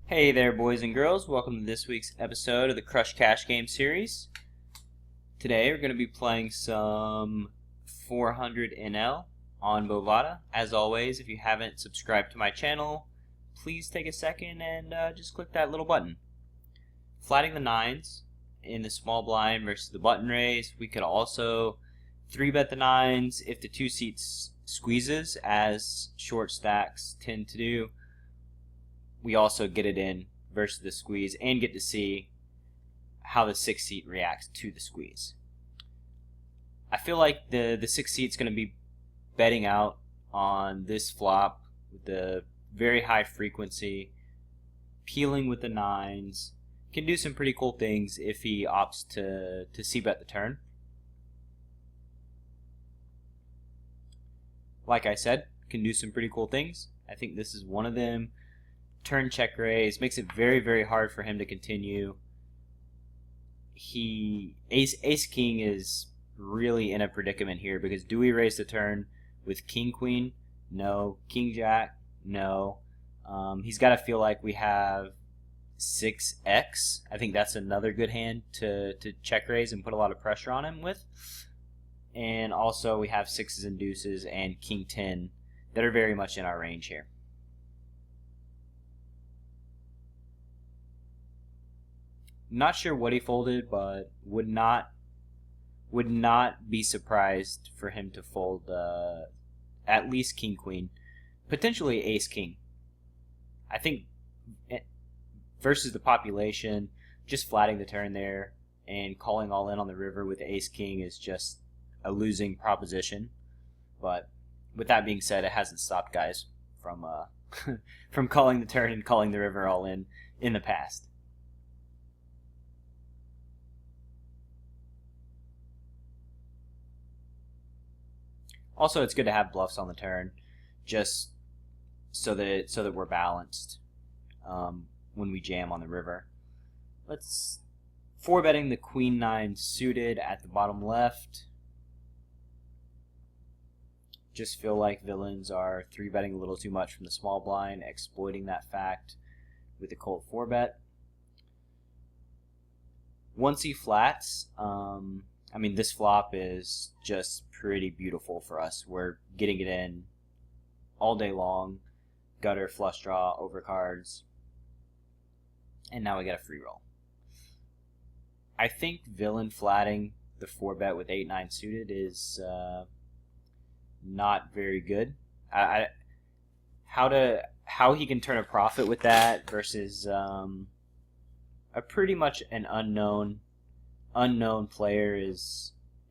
Hey there, boys and girls. Welcome to this week's episode of the Crush Cash Game series. Today we're going to be playing some 400 NL on Bovada. As always, if you haven't subscribed to my channel, please take a second and just click that little button. Flatting the nines in the small blind versus the button raise. We could also 3-bet the nines if the 2 seats squeezes, as short stacks tend to do. We also get it in versus the squeeze and get to see how the 6 seat reacts to the squeeze. I feel like the 6 seat's going to be betting out on this flop with the very high frequency, peeling with the nines. Can do some pretty cool things if he opts to c-bet the turn. Like I said, can do some pretty cool things. I think this is one of them. Turn check raise makes it very, very hard for him to continue. Ace king is really in a predicament here, because do we raise the turn with king queen? No. King jack? No. He's got to feel like we have 6x. I think that's another good hand to check raise and put a lot of pressure on him with. And also we have 6s and deuces and king 10 that are very much in our range here. Not sure what he folded, but would not be surprised for him to fold at least king queen, potentially ace king. I think versus the population, just flatting the turn there and calling all in on the river with ace king is just a losing proposition. But with that being said, it hasn't stopped guys from from calling the turn and calling the river all in the past. Also, it's good to have bluffs on the turn, just so that we're balanced when we jam on the river. Let's 4-betting the queen 9 suited at the bottom left. Just feel like villains are 3-betting a little too much from the small blind, exploiting that fact with a cold 4-bet. Once he flats, I mean, this flop is just pretty beautiful for us. We're getting it in all day long. Gutter, flush draw, overcards. And now we got a free roll. I think villain flatting the 4-bet with 8-9 suited is not very good. How he can turn a profit with that versus a pretty much an unknown player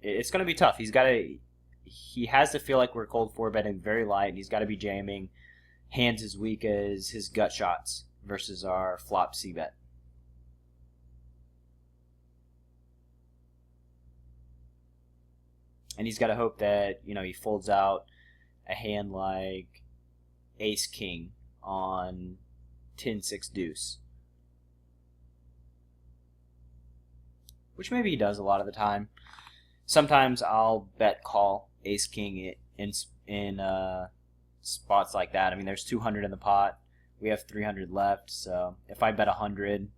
it's going to be tough. He has to feel like we're cold 4-betting very light, and he's got to be jamming hands as weak as his gut shots versus our flop c-bet. And he's got to hope that, he folds out a hand like ace king on 10-6 deuce, which maybe he does a lot of the time. Sometimes I'll bet call ace king in spots like that. I mean, there's 200 in the pot. We have 300 left, so if I bet 100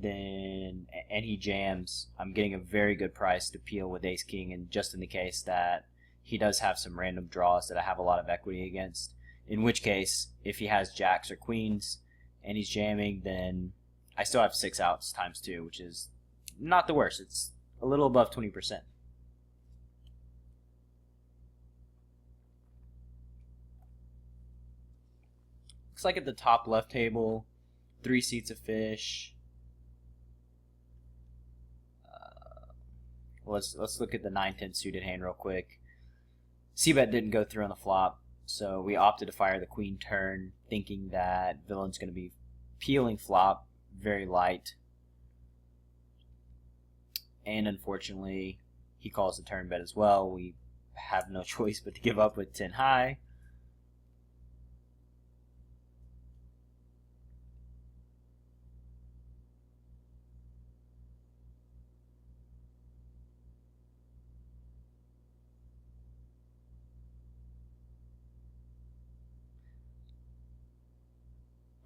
and he jams, I'm getting a very good price to peel with ace king, and just in the case that he does have some random draws that I have a lot of equity against, in which case, if he has jacks or queens and he's jamming, then I still have 6 outs times 2, which is not the worst. It's a little above 20%. Looks like at the top left table, 3 seats of fish. Let's look at the 9-10 suited hand real quick. C-bet didn't go through on the flop, so we opted to fire the queen turn, thinking that villain's going to be peeling flop very light. And unfortunately, he calls the turn bet as well. We have no choice but to give up with 10 high.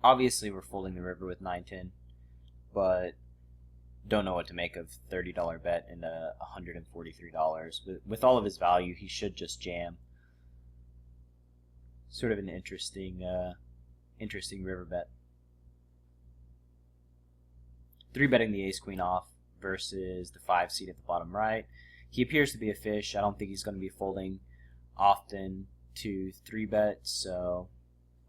Obviously, we're folding the river with 9-10, but don't know what to make of $30 bet into $143. With all of his value, he should just jam. Sort of an interesting river bet. 3-betting the ace-queen off versus the 5 seed at the bottom right. He appears to be a fish. I don't think he's going to be folding often to 3-bet, so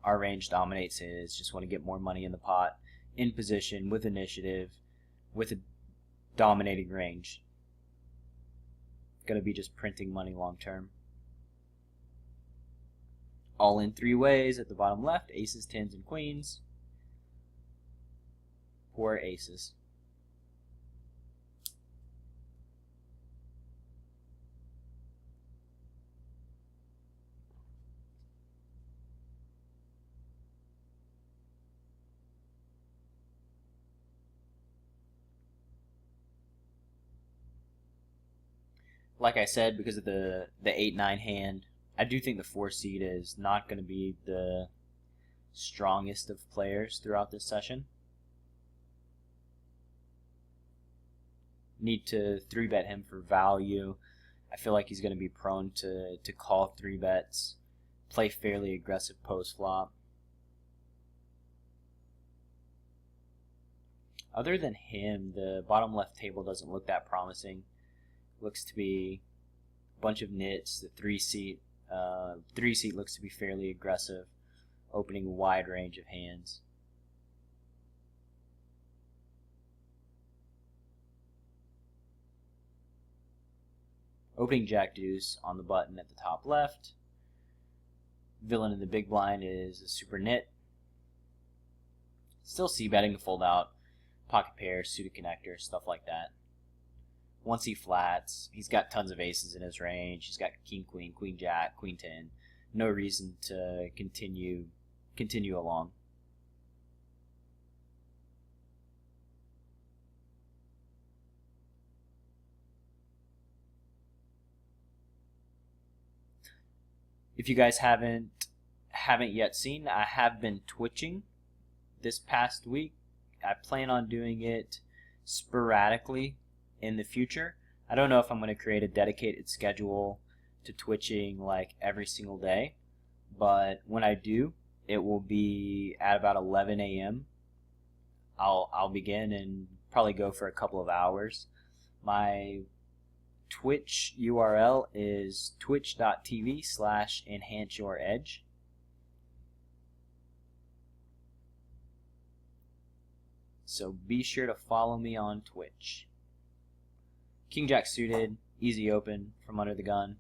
our range dominates his. Just want to get more money in the pot, in position, with initiative, with a dominating range. Going to be just printing money long term. All in 3 ways at the bottom left, aces, 10s, and queens. Poor aces. Like I said, because of the 8-9 hand, I do think the 4 seed is not going to be the strongest of players throughout this session. Need to 3-bet him for value. I feel like he's going to be prone to call 3-bets, play fairly aggressive post-flop. Other than him, the bottom left table doesn't look that promising. Looks to be a bunch of nits. The 3 seat looks to be fairly aggressive, opening a wide range of hands. Opening jack deuce on the button at the top left. Villain in the big blind is a super nit. Still c-betting to fold out pocket pairs, suited connector, stuff like that. Once he flats, he's got tons of aces in his range. He's got king, queen jack, queen 10. No reason to continue along. If you guys haven't yet seen, I have been twitching this past week. I plan on doing it sporadically in the future. I don't know if I'm going to create a dedicated schedule to twitching like every single day, but when I do, it will be at about 11 a.m. I'll begin and probably go for a couple of hours. My Twitch URL is twitch.tv/enhanceYourEdge. So be sure to follow me on Twitch. King jack suited, easy open from under the gun.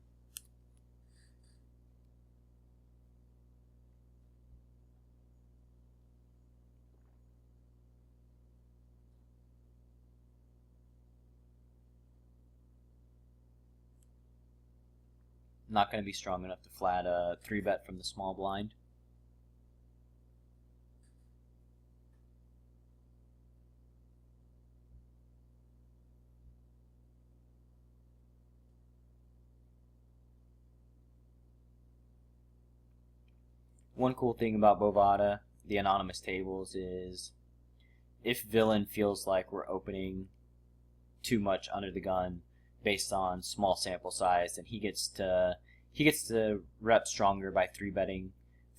Not going to be strong enough to flat a 3-bet from the small blind. One cool thing about Bovada, the anonymous tables, is if villain feels like we're opening too much under the gun based on small sample size, then he gets to rep stronger by 3-betting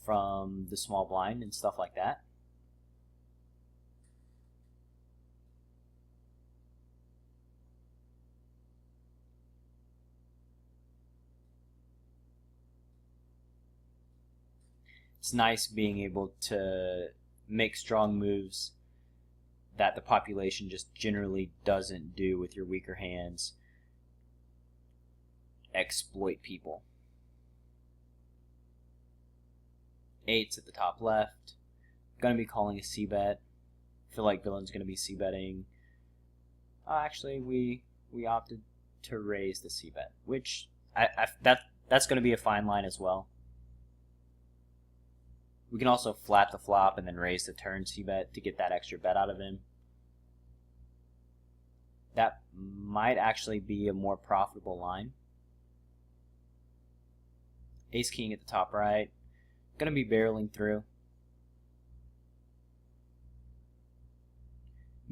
from the small blind and stuff like that. It's nice being able to make strong moves that the population just generally doesn't do with your weaker hands. Exploit people. 8's at the top left. Gonna be calling a c-bet. Feel like villain's gonna be c-betting. Actually, we opted to raise the c-bet, which that's gonna be a fine line as well. We can also flat the flop and then raise the turn c-bet to get that extra bet out of him. That might actually be a more profitable line. Ace king at the top right. Gonna be barreling through.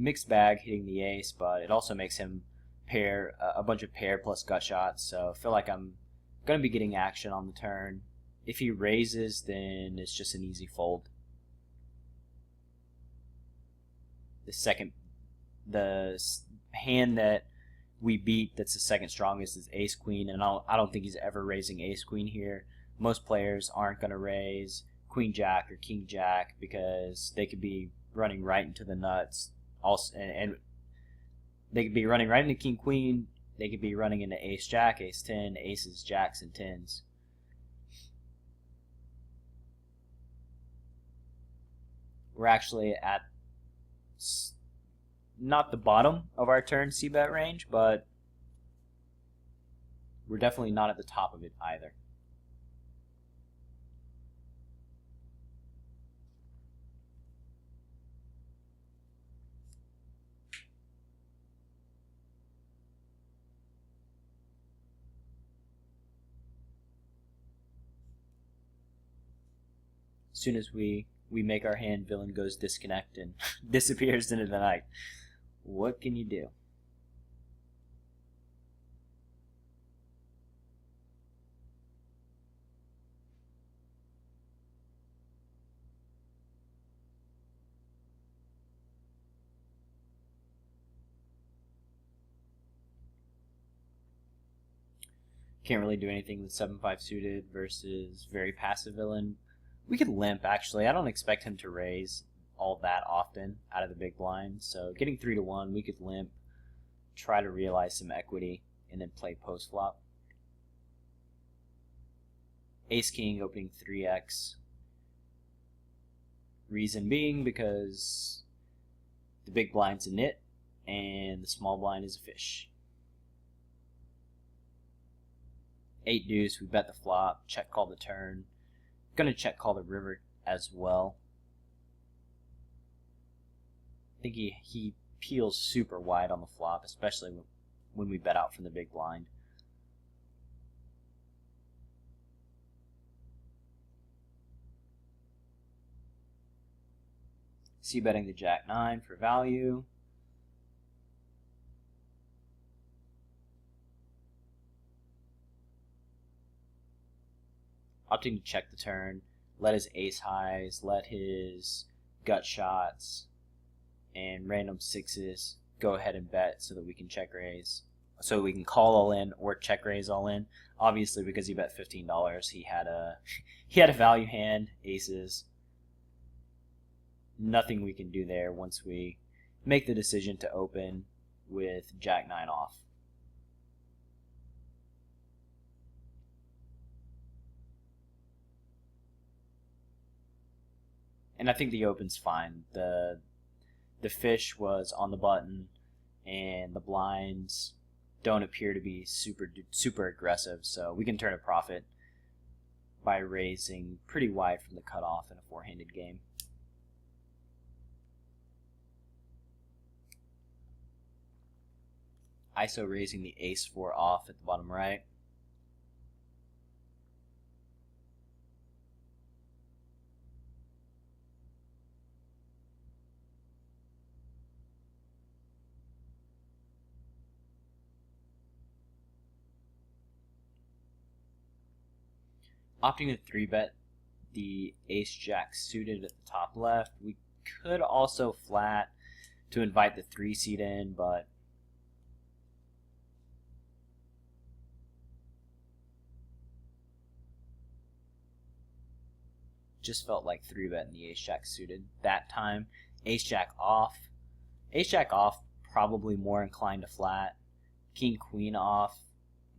mixed bag hitting the ace, but it also makes him pair a bunch of pair plus gut shots. So I feel like I'm going to be getting action on the turn. If he raises, then it's just an easy fold. The hand that we beat that's the second strongest is ace queen, and I don't think he's ever raising ace queen here. Most players aren't going to raise queen jack or king jack because they could be running right into the nuts. Also, and they could be running right into king queen. They could be running into ace jack, ace 10, aces, jacks, and 10s. We're actually at not the bottom of our turn c-bet range, but we're definitely not at the top of it either. As soon as we make our hand, villain goes disconnect and disappears into the night. What can you do? Can't really do anything with 7-5 suited versus very passive villain. We could limp, actually. I don't expect him to raise all that often out of the big blind. So getting 3-1, we could limp, try to realize some equity, and then play post flop. Ace king opening 3x. Reason being because the big blind's a nit and the small blind is a fish. 8 deuce, we bet the flop, check call the turn. Gonna check call the river as well. I think he peels super wide on the flop, especially when we bet out from the big blind. C-betting the jack 9 for value. Opting to check the turn, let his ace highs, let his gut shots, and random sixes go ahead and bet so that we can check raise. So we can call all in or check raise all in. Obviously, because he bet $15, he had a value hand, aces. Nothing we can do there once we make the decision to open with jack 9 off. And I think the open's fine. The fish was on the button, and the blinds don't appear to be super aggressive, so we can turn a profit by raising pretty wide from the cutoff in a four-handed game. ISO raising the ace 4 off at the bottom right. Opting to 3-bet the ace-jack suited at the top left. We could also flat to invite the 3-seed in, but just felt like 3-betting the ace-jack suited that time. Ace-jack off. Ace-jack off, probably more inclined to flat. King-queen off,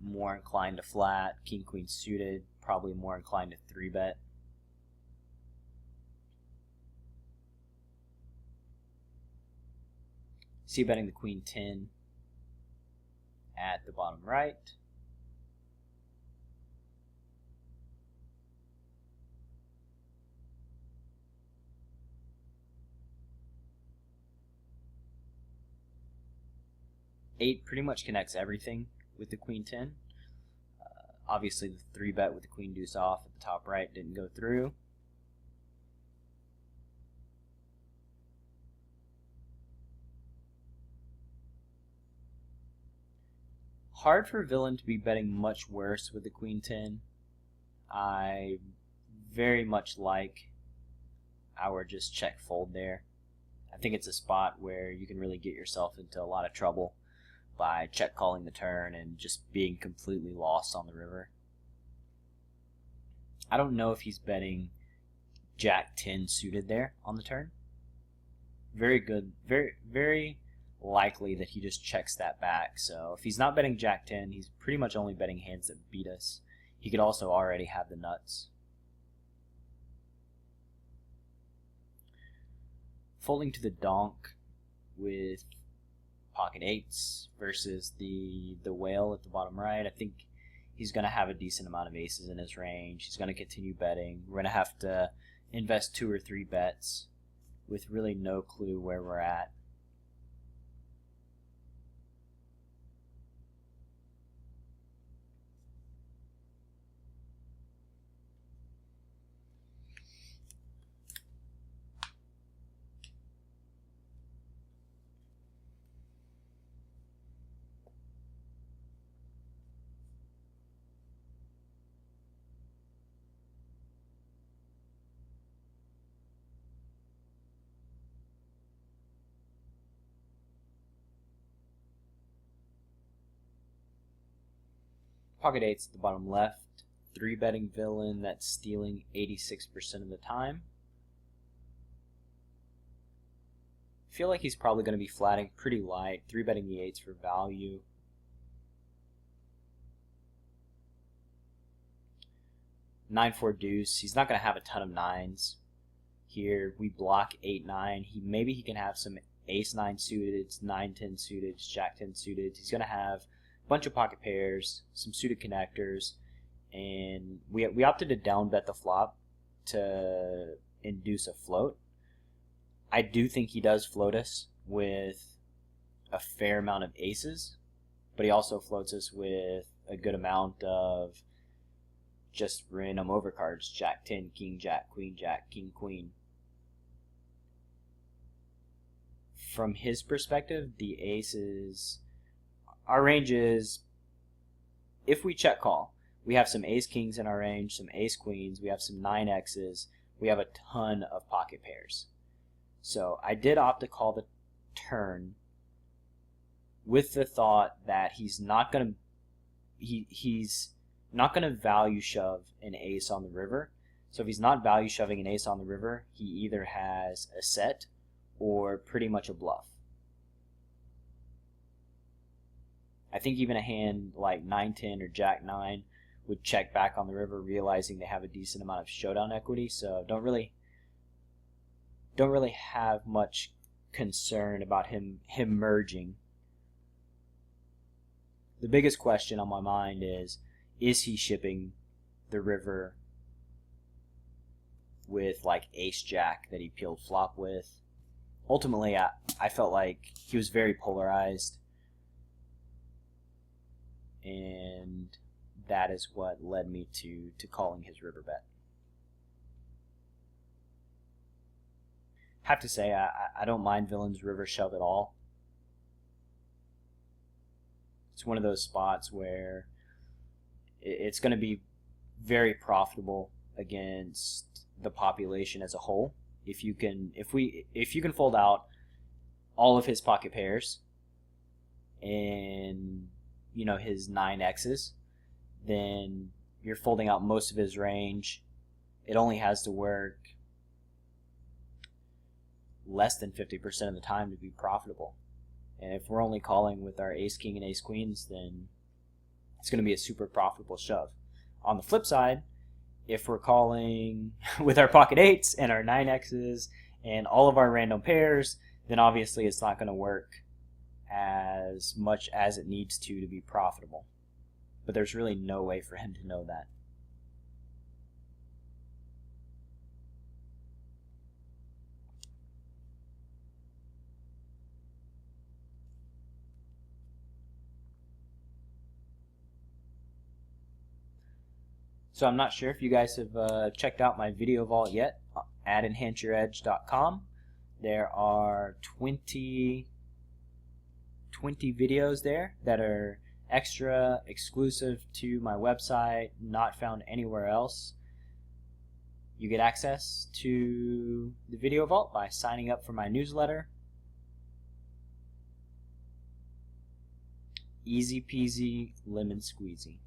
more inclined to flat. King-queen suited, probably more inclined to 3-bet. C-betting the queen 10 at the bottom right. Eight pretty much connects everything with the queen 10. Obviously, the 3-bet with the queen deuce off at the top right didn't go through. hard for villain to be betting much worse with the queen 10. I very much like our just check fold there. I think it's a spot where you can really get yourself into a lot of trouble by check calling the turn and just being completely lost on the river. I don't know if he's betting Jack 10 suited there on the turn. Very good, very likely that he just checks that back. So if he's not betting Jack 10, he's pretty much only betting hands that beat us. He could also already have the nuts. Folding to the donk with pocket eights versus the whale at the bottom right. I think he's going to have a decent amount of aces in his range. He's going to continue betting. We're going to have to invest 2 or 3 bets with really no clue where we're at. Pocket eights at the bottom left. 3-betting villain that's stealing 86% of the time. I feel like he's probably going to be flatting pretty light. 3-betting the eights for value. Nine 4 deuce. He's not going to have a ton of nines. Here we block 8-9. Maybe he can have some ace 9 suited, 9-10 suited, jack 10 suited. He's going to have bunch of pocket pairs, some suited connectors, and we opted to down bet the flop to induce a float. I do think he does float us with a fair amount of aces, but he also floats us with a good amount of just random overcards, jack 10, king jack, queen jack, king queen. From his perspective, the aces, our range is, if we check call, we have some ace kings in our range, some ace queens, we have some 9x's, we have a ton of pocket pairs. So I did opt to call the turn with the thought that he's not gonna value shove an ace on the river. So if he's not value shoving an ace on the river, he either has a set or pretty much a bluff. I think even a hand like 9-10 or jack 9 would check back on the river, realizing they have a decent amount of showdown equity. So don't really have much concern about him merging. The biggest question on my mind is he shipping the river with like ace jack that he peeled flop with? Ultimately, I felt like he was very polarized, and that is what led me to calling his river bet. Have to say, I don't mind villain's river shove at all. It's one of those spots where it's going to be very profitable against the population as a whole. If you can fold out all of his pocket pairs and his 9x's, then you're folding out most of his range. It only has to work less than 50% of the time to be profitable. And if we're only calling with our ace king and ace queens, then it's going to be a super profitable shove. On the flip side, if we're calling with our pocket eights and our 9x's and all of our random pairs, then obviously it's not going to work as much as it needs to be profitable. But there's really no way for him to know that. So I'm not sure if you guys have checked out my video vault yet at enhanceyouredge.com. There are 20 videos there that are extra, exclusive to my website, not found anywhere else. You get access to the Video Vault by signing up for my newsletter. Easy peasy, lemon squeezy.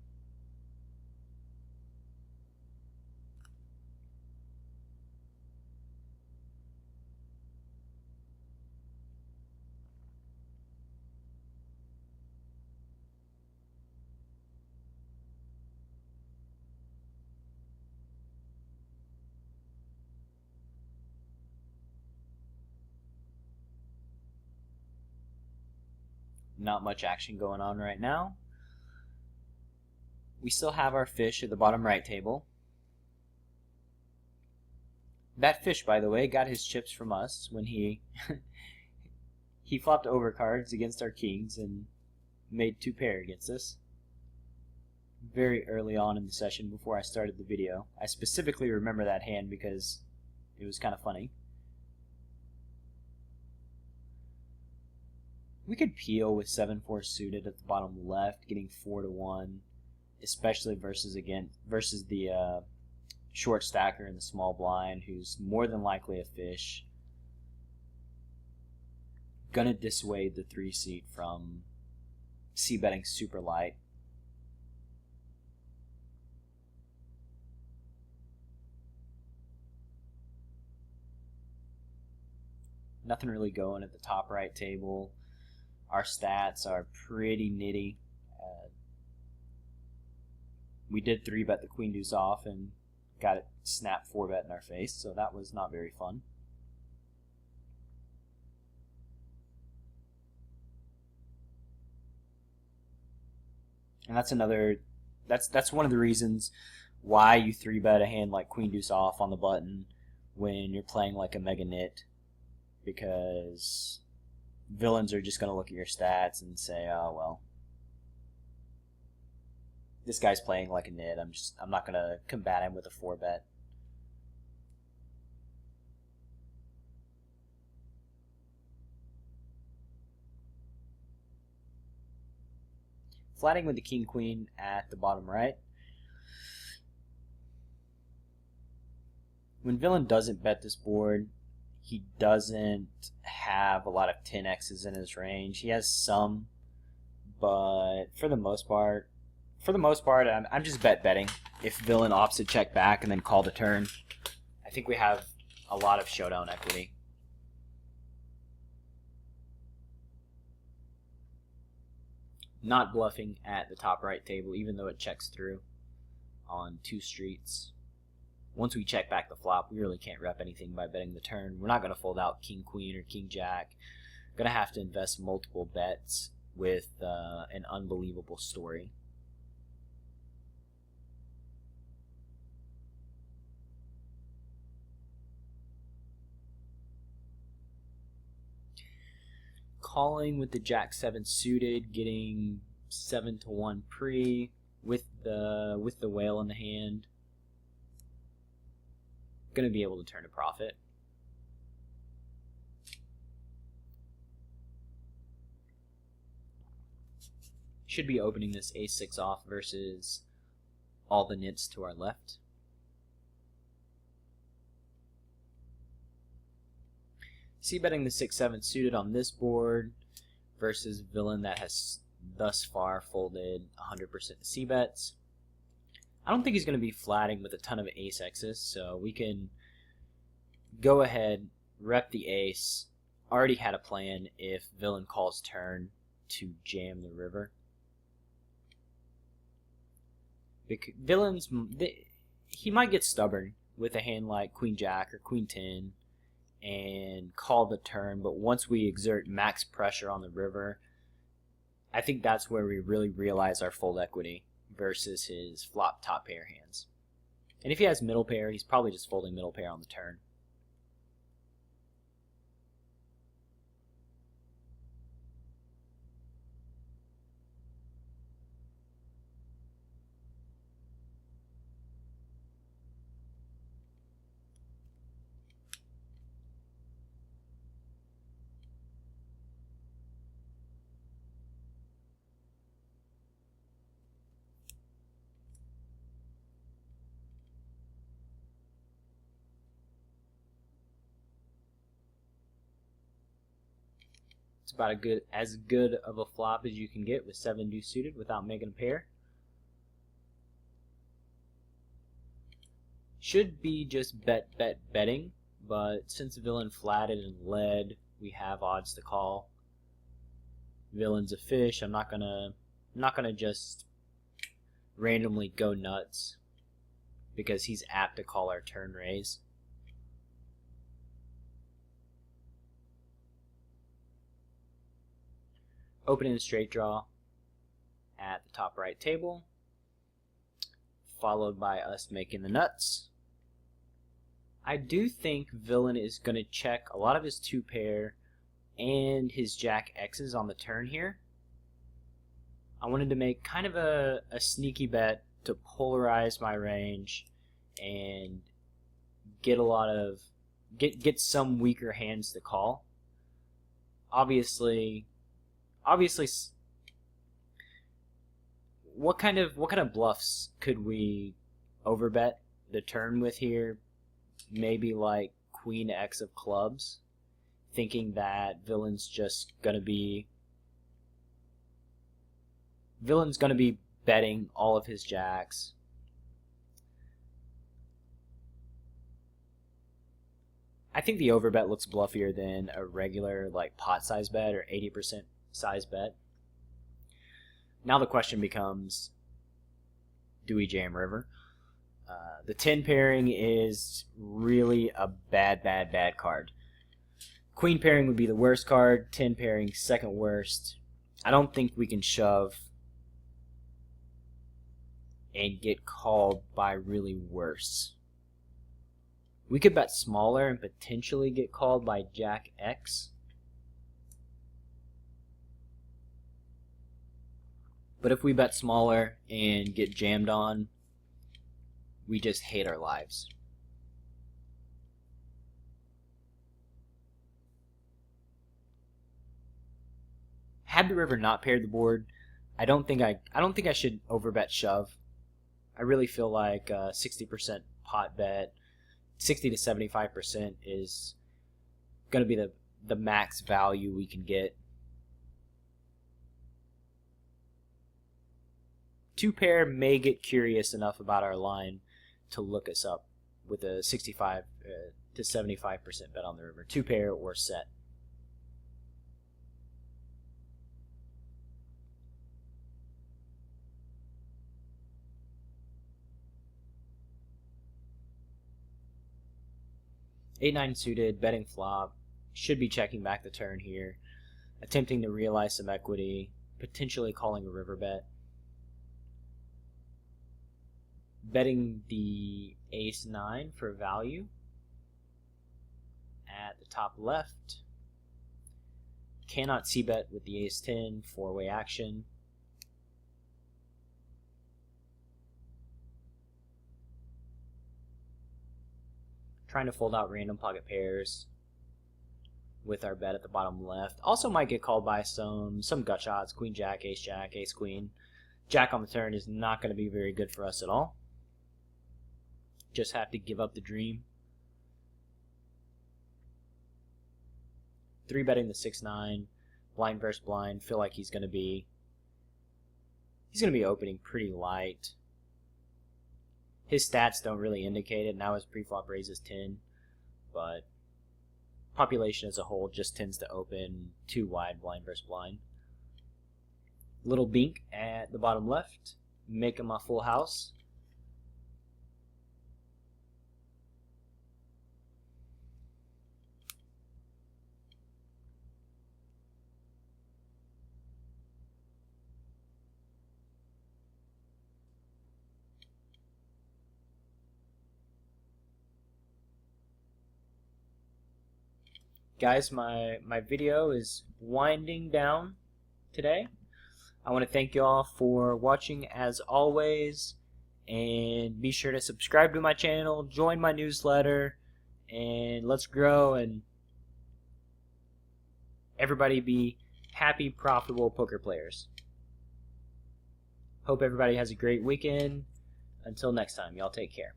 Not much action going on right now. We still have our fish at the bottom right table. That fish, by the way, got his chips from us when he he flopped overcards against our kings and made 2 pair against us. Very early on in the session before I started the video. I specifically remember that hand because it was kind of funny. We could peel with 7-4 suited at the bottom left, getting 4-1, especially versus the short stacker in the small blind, who's more than likely a fish. Gonna dissuade the 3-seat from c-betting super light. Nothing really going at the top right table. Our stats are pretty nitty. We did 3-bet the queen deuce off and got it snap 4-bet in our face, so that was not very fun. And that's one of the reasons why you 3-bet a hand like queen deuce off on the button when you're playing like a mega nit, because villains are just going to look at your stats and say, oh well, this guy's playing like a nit, I'm not going to combat him with a 4-bet. Flatting with the king queen at the bottom right. When villain doesn't bet this board, he doesn't have a lot of 10x's in his range. He has some, but for the most part, I'm just betting. If villain opts to check back and then call the turn, I think we have a lot of showdown equity. Not bluffing at the top right table, even though it checks through on 2 streets. Once we check back the flop, we really can't rep anything by betting the turn. We're not going to fold out king queen or king jack. Going to have to invest multiple bets with an unbelievable story. Calling with the jack 7 suited, getting 7-1 pre with the whale in the hand. Going to be able to turn a profit. Should be opening this ace-6 off versus all the nits to our left. C-betting the 6-7 suited on this board versus villain that has thus far folded 100% C-bets. I don't think he's going to be flatting with a ton of ace-x's, so we can go ahead, rep the ace. Already had a plan if villain calls turn to jam the river. He might get stubborn with a hand like queen jack or queen 10 and call the turn, but once we exert max pressure on the river, I think that's where we really realize our fold equity versus his flop top pair hands. And if he has middle pair, he's probably just folding middle pair on the turn. about as good of a flop as you can get with 7 deuce suited without making a pair. Should be just betting, but since villain flatted and led, we have odds to call. Villain's a fish. I'm not gonna just randomly go nuts because he's apt to call our turn raise. Opening the straight draw at the top right table, followed by us making the nuts. I do think villain is going to check a lot of his 2-pair and his Jack X's on the turn here. I wanted to make kind of a sneaky bet to polarize my range and get get some weaker hands to call. Obviously, what kind of bluffs could we overbet the turn with here? Maybe like Queen X of clubs, thinking that villain's gonna be betting all of his jacks. I think the overbet looks bluffier than a regular like pot size bet or 80% size bet. Now the question becomes, do we jam river? The 10 pairing is really a bad card. Queen pairing would be the worst card, 10 pairing second worst. I don't think we can shove and get called by really worse. We could bet smaller and potentially get called by Jack X. But if we bet smaller and get jammed on, we just hate our lives. Had the river not paired the board, I don't think I should overbet shove. I really feel like 60% pot bet, 60 to 75% is going to be the max value we can get. 2-pair may get curious enough about our line to look us up with a 65 to 75% bet on the river. 2-pair or set. Eight, 9 suited, betting flop. Should be checking back the turn here. Attempting to realize some equity. Potentially calling a river bet. Betting the ace 9 for value at the top left. Cannot c-bet with the ace 10, 4-way action. Trying to fold out random pocket pairs with our bet at the bottom left. Also might get called by some gut shots, queen jack, ace queen. Jack on the turn is not going to be very good for us at all. Just have to give up the dream. 3-betting the 6-9, blind versus blind. Feel like he's gonna be opening pretty light. His stats don't really indicate it. Now his preflop raise is 10, but population as a whole just tends to open too wide, blind versus blind. Little bink at the bottom left, make him a full house. Guys, my video is winding down today. I want to thank you all for watching as always, and be sure to subscribe to my channel, join my newsletter, and let's grow and everybody be happy, profitable poker players. Hope everybody has a great weekend. Until next time, y'all take care.